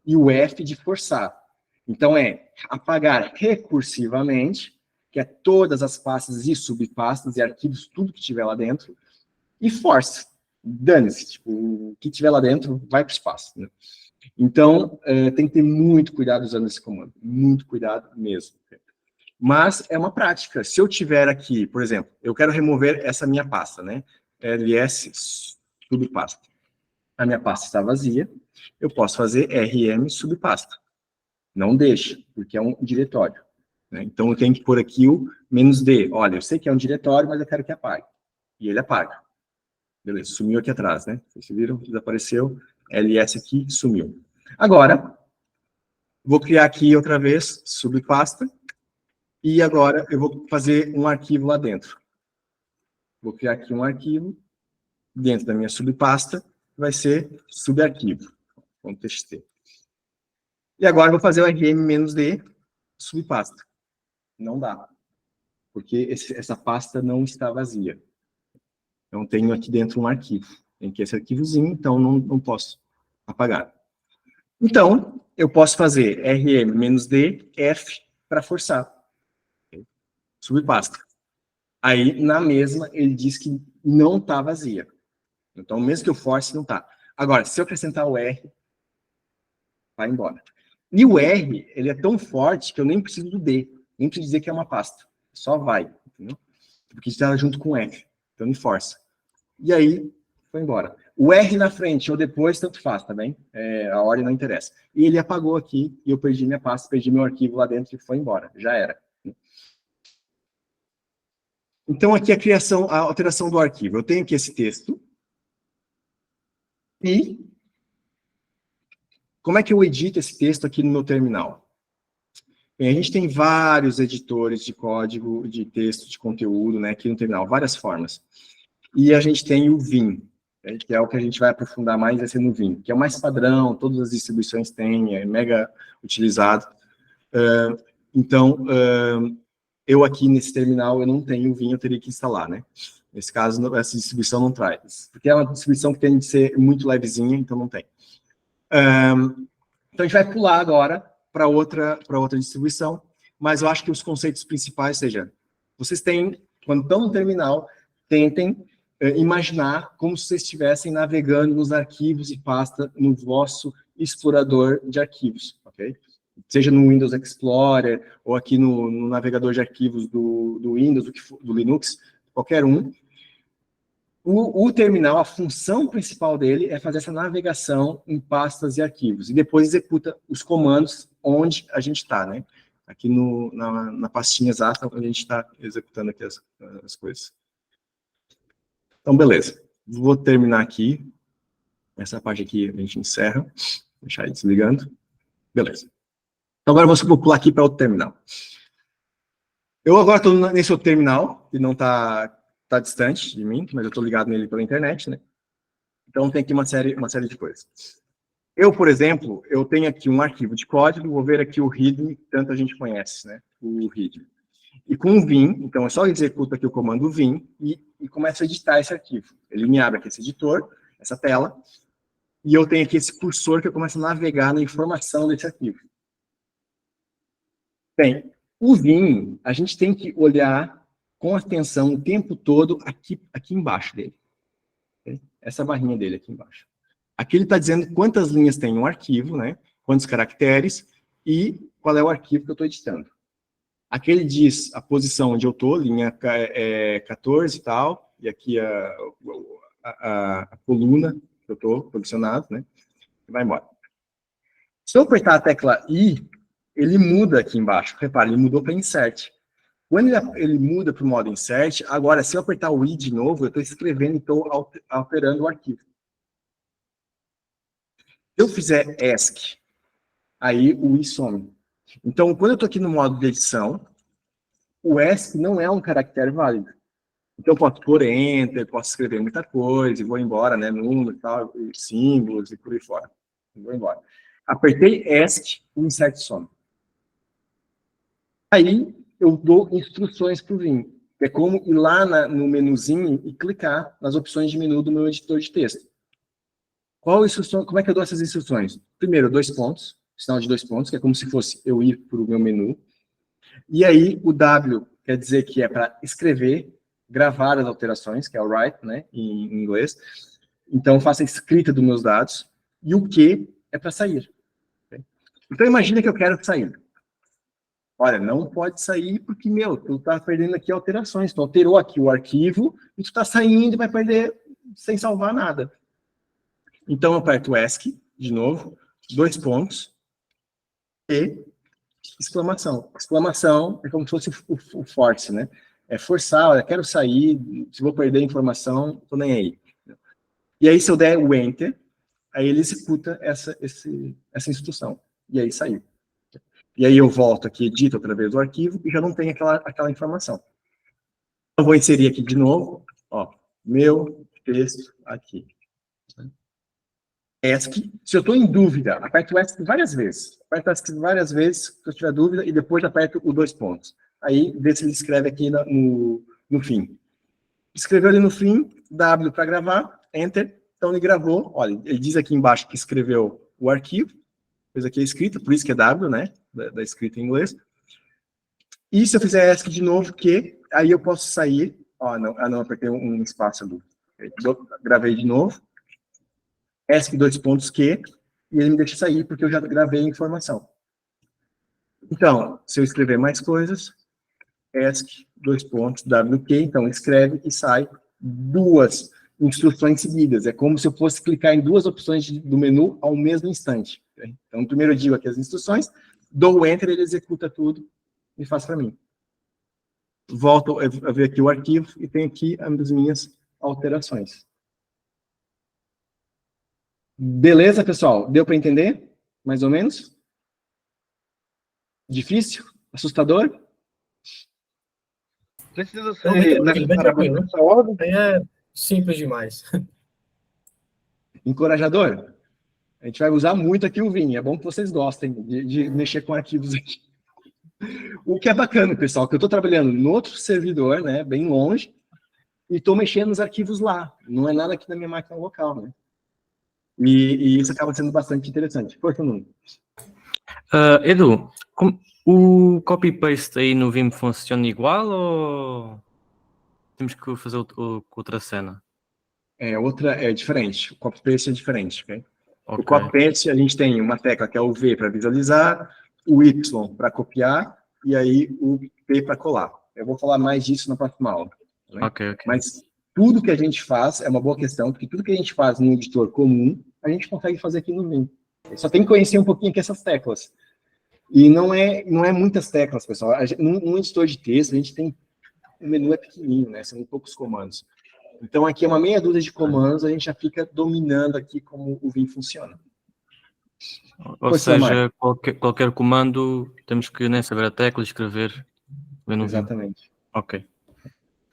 [SPEAKER 1] e o F de forçar. Então, é apagar recursivamente, que é todas as pastas e subpastas e arquivos, tudo que tiver lá dentro, e force. Dane-se, tipo, o que tiver lá dentro vai para o espaço. Né? Então, tem que ter muito cuidado usando esse comando, muito cuidado mesmo. Mas é uma prática. Se eu tiver aqui, por exemplo, eu quero remover essa minha pasta, né? ls subpasta. A minha pasta está vazia, eu posso fazer rm subpasta. Não deixa, porque é um diretório, né? Então eu tenho que pôr aqui o -d. Olha, eu sei que é um diretório, mas eu quero que apague. E ele apaga. Beleza, sumiu aqui atrás, né? Vocês viram? Desapareceu. ls aqui, sumiu. Agora, vou criar aqui outra vez subpasta. E agora eu vou fazer um arquivo lá dentro. Vou criar aqui um arquivo dentro da minha subpasta, vai ser subarquivo, .txt. E agora eu vou fazer o rm-d subpasta. Não dá, porque essa pasta não está vazia. Então tenho aqui dentro um arquivo. Tem aqui esse arquivozinho, então não posso apagar. Então, eu posso fazer rm-d f para forçar. Subpasta. Aí, na mesma, ele diz que não está vazia. Então, mesmo que eu force, não está. Agora, se eu acrescentar o R, vai embora. E o R, ele é tão forte que eu nem preciso do D. Nem preciso dizer que é uma pasta. Só vai. Entendeu? Porque está junto com o R. Então, ele força. E aí, foi embora. O R na frente ou depois, tanto faz, tá bem? A ordem não interessa. E ele apagou aqui, e eu perdi minha pasta, perdi meu arquivo lá dentro e foi embora. Já era. Então, aqui a alteração do arquivo. Eu tenho aqui esse texto. E como é que eu edito esse texto aqui no meu terminal? Bem, a gente tem vários editores de código, de texto, de conteúdo, né, aqui no terminal, várias formas. E a gente tem o Vim, né, que é o que a gente vai aprofundar mais, vai ser no Vim, que é o mais padrão, todas as distribuições têm, é mega utilizado. Então, eu aqui nesse terminal, eu não tenho o Vim, eu teria que instalar, né? Nesse caso, essa distribuição não traz. Porque é uma distribuição que tem de ser muito levezinha, então não tem. Então a gente vai pular agora para outra distribuição, mas eu acho que os conceitos principais, ou seja, vocês têm, quando estão no terminal, tentem imaginar como se vocês estivessem navegando nos arquivos e pasta no vosso explorador de arquivos, ok? Seja no Windows Explorer, ou aqui no navegador de arquivos do Windows, do Linux, qualquer um. O terminal, a função principal dele é fazer essa navegação em pastas e arquivos, e depois executa os comandos onde a gente está, né? Aqui na pastinha exata, onde a gente está executando aqui as coisas. Então, beleza. Vou terminar aqui. Essa parte aqui a gente encerra. Deixar ele desligando. Beleza. Então, agora eu vou pular aqui para outro terminal. Eu agora estou nesse outro terminal, que não está distante de mim, mas eu estou ligado nele pela internet, né? Então, tem aqui uma série de coisas. Eu, por exemplo, eu tenho aqui um arquivo de código, vou ver aqui o readme, tanto a gente conhece, né? O readme. E com o Vim, então é só executa aqui o comando Vim e começa a editar esse arquivo. Ele me abre aqui esse editor, essa tela, e eu tenho aqui esse cursor que eu começo a navegar na informação desse arquivo. Bem, o Vim, a gente tem que olhar com atenção o tempo todo aqui embaixo dele. Okay? Essa barrinha dele aqui embaixo. Aqui ele está dizendo quantas linhas tem um arquivo, né? Quantos caracteres e qual é o arquivo que eu estou editando. Aqui ele diz a posição onde eu estou, linha 14 e tal, e aqui a coluna que eu estou posicionado, né? E vai embora. Se eu apertar a tecla I, ele muda aqui embaixo. Repare, ele mudou para insert. Quando ele muda para o modo insert, agora, se eu apertar o I de novo, eu estou escrevendo e estou alterando o arquivo. Se eu fizer ESC, aí o I some. Então, quando eu estou aqui no modo de edição, o ESC não é um caractere válido. Então, eu posso pôr Enter, posso escrever muita coisa, e vou embora, né, número e tal, e símbolos e por aí fora. Vou embora. Apertei ESC, o insert some. Aí, eu dou instruções para o Vim. É como ir lá no menuzinho e clicar nas opções de menu do meu editor de texto. Como é que eu dou essas instruções? Primeiro, 2 pontos, sinal de 2 pontos, que é como se fosse eu ir para o meu menu. E aí, o W quer dizer que é para escrever, gravar as alterações, que é o write, né, em inglês. Então, faça a escrita dos meus dados. E o Q é para sair. Okay? Então, imagina que eu quero sair. olha, não pode sair porque, meu, tu tá perdendo aqui alterações, tu alterou aqui o arquivo e tu tá saindo e vai perder sem salvar nada. Então, eu aperto ESC, de novo, 2 pontos, e exclamação. Exclamação é como se fosse o force, né? É forçar, olha, quero sair, se vou perder a informação, tô nem aí. E aí, se eu der o Enter, aí ele executa essa instrução. E aí saiu. E aí eu volto aqui, edito através do arquivo e já não tem aquela informação. Eu vou inserir aqui de novo, ó, meu texto aqui. ESC, se eu estou em dúvida, aperto o ESC várias vezes. Aperto o ESC várias vezes, se eu tiver dúvida, e depois aperto os 2 pontos. Aí, vê se ele escreve aqui no fim. Escreveu ali no fim, W para gravar, Enter. Então, ele gravou. Olha, ele diz aqui embaixo que escreveu o arquivo. Fez aqui a escrita, por isso que é W, né? Da escrita em inglês. E se eu fizer ESC de novo, aí eu posso sair. Ó, não, apertei um espaço ali. Gravei de novo. ESC 2 pontos e ele me deixa sair, porque eu já gravei a informação. Então, se eu escrever mais coisas, ESC 2 pontos, WQ, então escreve e sai 2 instruções seguidas. É como se eu fosse clicar em 2 opções do menu ao mesmo instante. Okay? Então, primeiro eu digo aqui as instruções, dou o Enter, ele executa tudo e faz para mim. Volto a ver aqui o arquivo e tem aqui as minhas alterações. Beleza, pessoal? Deu para entender? Mais ou menos? Difícil? Assustador?
[SPEAKER 5] Precisa
[SPEAKER 2] Não, bem
[SPEAKER 5] ser
[SPEAKER 2] tranquilo, bem
[SPEAKER 5] necessariamente
[SPEAKER 2] tranquilo.
[SPEAKER 5] nessa ordem?
[SPEAKER 2] Aí é simples demais.
[SPEAKER 1] Encorajador? A gente vai usar muito aqui o Vim. É bom que vocês gostem de mexer com arquivos aqui. O que é bacana, pessoal, que eu estou trabalhando no outro servidor, né, bem longe, e estou mexendo nos arquivos lá. Não é nada aqui na minha máquina local, né? E isso acaba sendo bastante interessante. Força, Nuno.
[SPEAKER 6] Edu, o copy-paste aí no Vim funciona igual ou temos que fazer outra cena?
[SPEAKER 1] É diferente. O copy-paste é diferente, ok?
[SPEAKER 6] Ok.
[SPEAKER 1] O copy-paste, a gente tem uma tecla que é o V para visualizar, o Y para copiar, e aí o P para colar. Eu vou falar mais disso na próxima aula. Tá,
[SPEAKER 6] ok.
[SPEAKER 1] Mas tudo que a gente faz, é uma boa questão, porque tudo que a gente faz no editor comum, a gente consegue fazer aqui no Vim. Só tem que conhecer um pouquinho aqui essas teclas. E não é muitas teclas, pessoal. Num editor de texto, a gente tem... O menu é pequenininho, né? São poucos comandos. Então, aqui é uma meia dúzia de comandos, a gente já fica dominando aqui como o Vim funciona.
[SPEAKER 6] Ou seja, qualquer comando, temos que nem saber a tecla e escrever.
[SPEAKER 1] Exatamente.
[SPEAKER 6] Ok.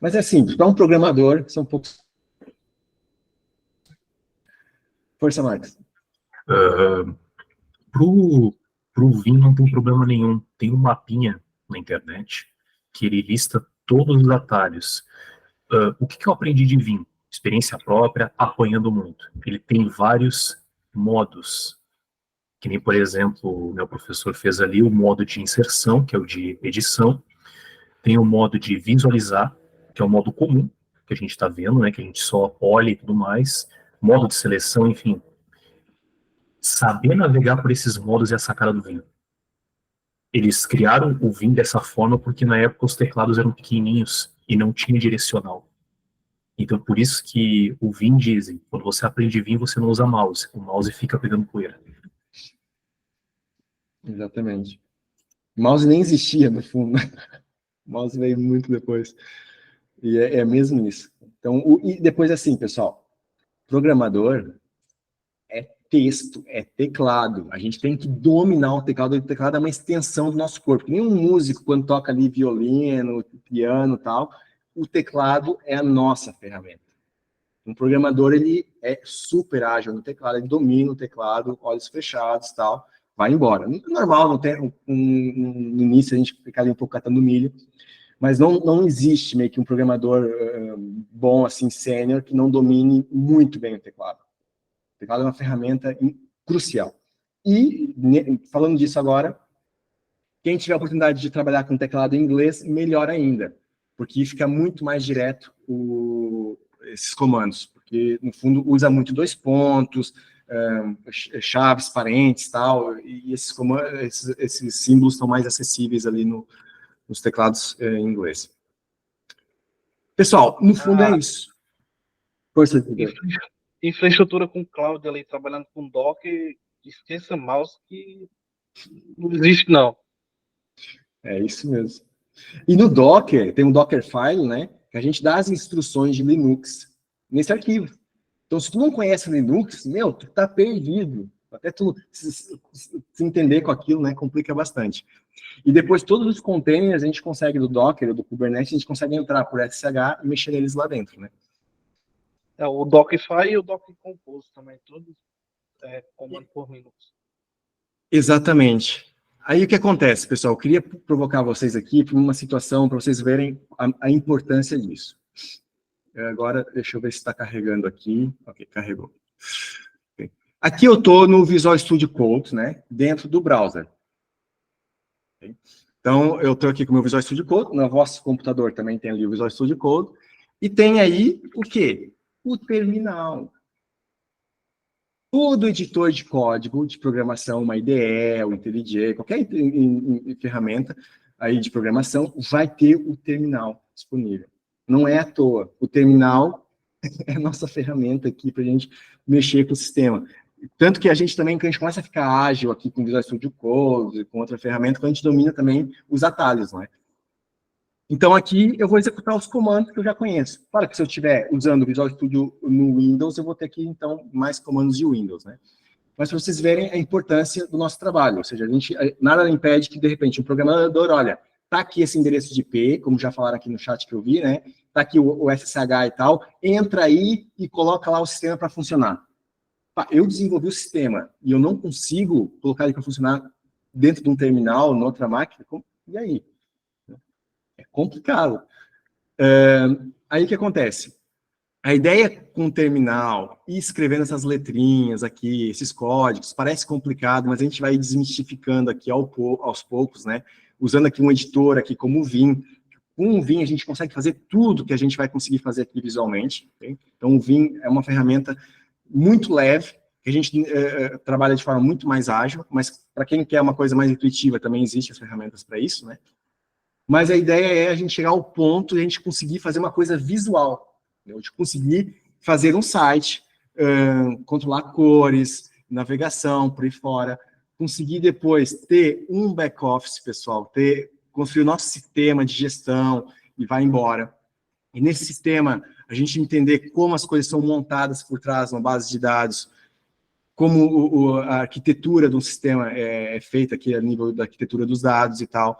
[SPEAKER 1] Mas é simples, para um programador, são poucos... Força, Marcos.
[SPEAKER 4] Pro Vim não tem problema nenhum. Tem um mapinha na internet que ele lista todos os atalhos. O que eu aprendi de Vim? Experiência própria, apanhando muito. Ele tem vários modos. Que nem, por exemplo, o meu professor fez ali o modo de inserção, que é o de edição. Tem o modo de visualizar, que é o modo comum, que a gente está vendo, né, que a gente só olha e tudo mais. Modo de seleção, enfim. Saber navegar por esses modos é a sacada do Vim. Eles criaram o Vim dessa forma porque na época os teclados eram pequenininhos e não tinha direcional. Então por isso que o Vim dizem, quando você aprende Vim, você não usa mouse. O mouse fica pegando poeira.
[SPEAKER 1] Exatamente. O mouse nem existia, no fundo. O mouse veio muito depois. E é mesmo isso. Então, e depois assim, pessoal, programador é texto, é teclado. A gente tem que dominar o teclado. O teclado é uma extensão do nosso corpo. Nem um músico, quando toca ali violino, piano e tal, o teclado é a nossa ferramenta. Um programador, ele é super ágil no teclado, ele domina o teclado, olhos fechados e tal, vai embora. Normal, não tem, no início a gente fica ali um pouco catando milho, mas não existe meio que um programador bom, assim, sênior, que não domine muito bem o teclado. O teclado é uma ferramenta crucial. E, falando disso agora, quem tiver a oportunidade de trabalhar com teclado em inglês, melhor ainda, porque fica muito mais direto esses comandos, porque, no fundo, usa muito 2 pontos, chaves, parentes, tal, e esses símbolos estão mais acessíveis ali nos teclados em inglês. Pessoal, no fundo é isso. Força,
[SPEAKER 5] Infraestrutura com cloud ali, trabalhando com Docker, esqueça mouse que não existe, não.
[SPEAKER 1] É isso mesmo. E no Docker, tem um Dockerfile, né? Que a gente dá as instruções de Linux nesse arquivo. Então, se tu não conhece Linux, tu tá perdido. Até tu se entender com aquilo, né? Complica bastante. E depois, todos os containers, a gente consegue, do Docker ou do Kubernetes, a gente consegue entrar por SSH e mexer neles lá dentro, né?
[SPEAKER 5] O Dockify e o Docker Compose também, todos comando por Linux.
[SPEAKER 1] Exatamente. Aí o que acontece, pessoal? Eu queria provocar vocês aqui para uma situação, para vocês verem a importância disso. Agora, deixa eu ver se está carregando aqui. Ok, carregou. Okay. Aqui eu estou no Visual Studio Code, né? Dentro do browser. Okay. Então, eu estou aqui com o meu Visual Studio Code. No vosso computador também tem ali o Visual Studio Code. E tem aí o quê? O terminal. Todo editor de código de programação, uma IDE, o IntelliJ, qualquer ferramenta aí de programação, vai ter o terminal disponível. Não é à toa. O terminal é a nossa ferramenta aqui para a gente mexer com o sistema. Tanto que a gente também, quando a gente começa a ficar ágil aqui com o Visual Studio Code, com outra ferramenta, quando a gente domina também os atalhos, não é? Então, aqui eu vou executar os comandos que eu já conheço. Claro que se eu estiver usando o Visual Studio no Windows, eu vou ter aqui, então, mais comandos de Windows, né? Mas para vocês verem a importância do nosso trabalho. Ou seja, nada impede que, de repente, um programador, olha, tá aqui esse endereço de IP, como já falaram aqui no chat que eu vi, né? Tá aqui o SSH e tal, entra aí e coloca lá o sistema para funcionar. Eu desenvolvi o sistema e eu não consigo colocar ele para funcionar dentro de um terminal, em outra máquina, e aí? É complicado. Aí o que acontece? A ideia com o terminal e escrevendo essas letrinhas aqui, esses códigos, parece complicado, mas a gente vai desmistificando aqui aos poucos, né? Usando aqui um editor aqui como o Vim. Com o Vim a gente consegue fazer tudo que a gente vai conseguir fazer aqui visualmente. Okay? Então o Vim é uma ferramenta muito leve, que a gente trabalha de forma muito mais ágil, mas para quem quer uma coisa mais intuitiva também existem as ferramentas para isso, né? Mas a ideia é a gente chegar ao ponto de a gente conseguir fazer uma coisa visual, né? De conseguir fazer um site, controlar cores, navegação, por aí fora, conseguir depois ter um back-office, pessoal, construir o nosso sistema de gestão e vai embora. E nesse sistema, a gente entender como as coisas são montadas por trás, uma base de dados, como a arquitetura de um sistema é feita aqui a nível da arquitetura dos dados e tal,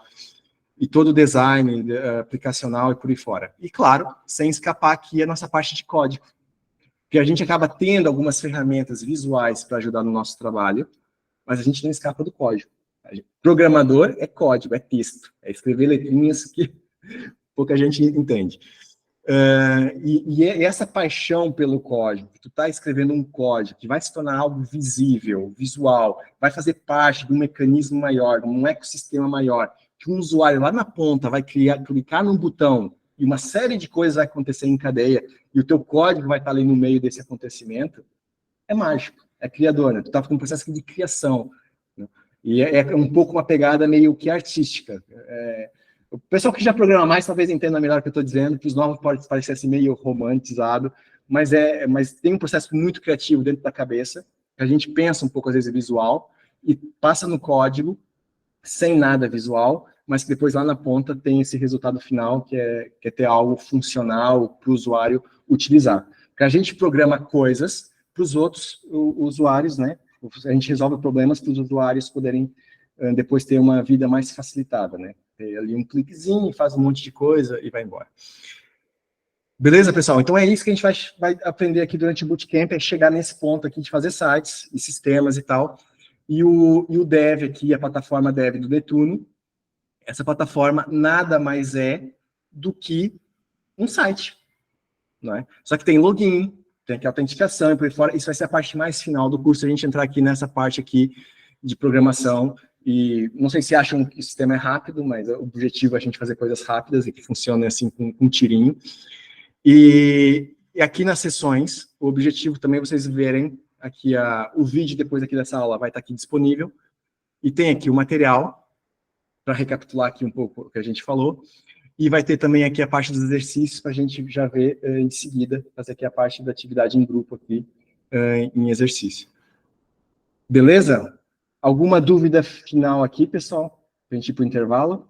[SPEAKER 1] e todo o design aplicacional e por aí fora. E, claro, sem escapar aqui a nossa parte de código, porque a gente acaba tendo algumas ferramentas visuais para ajudar no nosso trabalho, mas a gente não escapa do código. Programador é código, é texto, é escrever letrinhas que pouca gente entende. E essa paixão pelo código, que tu está escrevendo um código que vai se tornar algo visível, visual, vai fazer parte de um mecanismo maior, de um ecossistema maior, que um usuário lá na ponta vai clicar num botão e uma série de coisas vai acontecer em cadeia e o teu código vai estar ali no meio desse acontecimento, é mágico, é criador, né? Tu está com um processo de criação, né? E é um pouco uma pegada meio que artística. O pessoal que já programa mais talvez entenda melhor o que eu estou dizendo, que os novos pode parecer assim meio romantizado, mas tem um processo muito criativo dentro da cabeça, que a gente pensa um pouco às vezes visual e passa no código sem nada visual, mas que depois lá na ponta tem esse resultado final, que é ter algo funcional para o usuário utilizar. Porque a gente programa coisas para os outros usuários, né? A gente resolve problemas para os usuários poderem depois ter uma vida mais facilitada, né? Tem ali um cliquezinho, faz um monte de coisa e vai embora. Beleza, pessoal? Então é isso que a gente vai aprender aqui durante o Bootcamp, é chegar nesse ponto aqui de fazer sites e sistemas e tal. E o Dev aqui, a plataforma Dev do Netuno, essa plataforma nada mais é do que um site, não é? Só que tem login, tem aqui autenticação e por aí fora. Isso vai ser a parte mais final do curso, a gente entrar aqui nessa parte aqui de programação. E não sei se acham que o sistema é rápido, mas o objetivo é a gente fazer coisas rápidas e que funcionem assim com um tirinho. E aqui nas sessões, o objetivo também é vocês verem aqui o vídeo depois aqui dessa aula vai estar aqui disponível. E tem aqui o material, para recapitular aqui um pouco o que a gente falou. E vai ter também aqui a parte dos exercícios, para a gente já ver em seguida, fazer aqui a parte da atividade em grupo aqui, em exercício. Beleza? Alguma dúvida final aqui, pessoal? Para a gente ir para o intervalo?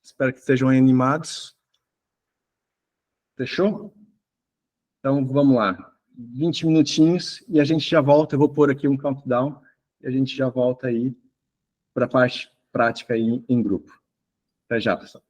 [SPEAKER 1] Espero que estejam animados. Fechou? Então, vamos lá. 20 minutinhos e a gente já volta. Eu vou pôr aqui um countdown e a gente já volta aí para a parte prática aí em grupo. Até já, pessoal.